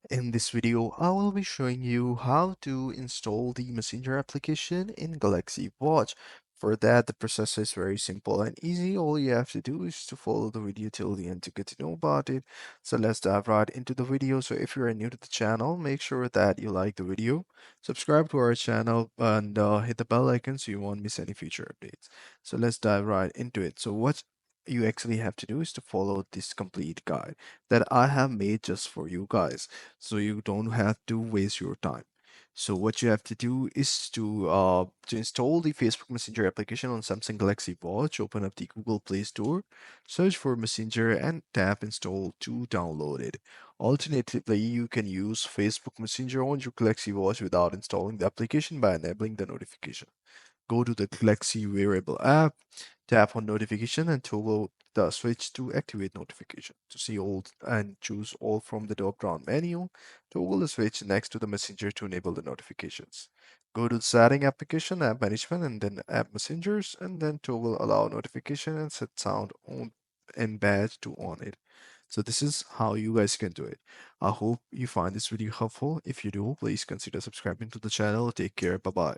In this video, I will be showing you how to install the Messenger application in Galaxy Watch. For that, the process is very simple and easy. All you have to do is to follow the video till the end to get to know about it. So let's dive right into the video. So if you are new to the channel, make sure that you like the video, subscribe to our channel, and hit the bell icon so you won't miss any future updates. So let's dive right into it. So what you actually have to do is to follow this complete guide that I have made just for you guys so you don't have to waste your time. So what you have to do is to install the Facebook Messenger application on Samsung Galaxy Watch. Open up the Google Play Store, search for Messenger, and tap Install to download it. Alternatively, you can use Facebook Messenger on your Galaxy Watch without installing the application by enabling the notification. Go to the Galaxy Wearable app, tap on notification and toggle the switch to activate notification. To see all and choose all from the drop-down menu, toggle the switch next to the messenger to enable the notifications. Go to the setting application, app management, and then app messengers, and then toggle allow notification and set sound on and badge to on it. So this is how you guys can do it. I hope you find this video helpful. If you do, please consider subscribing to the channel. Take care. Bye bye.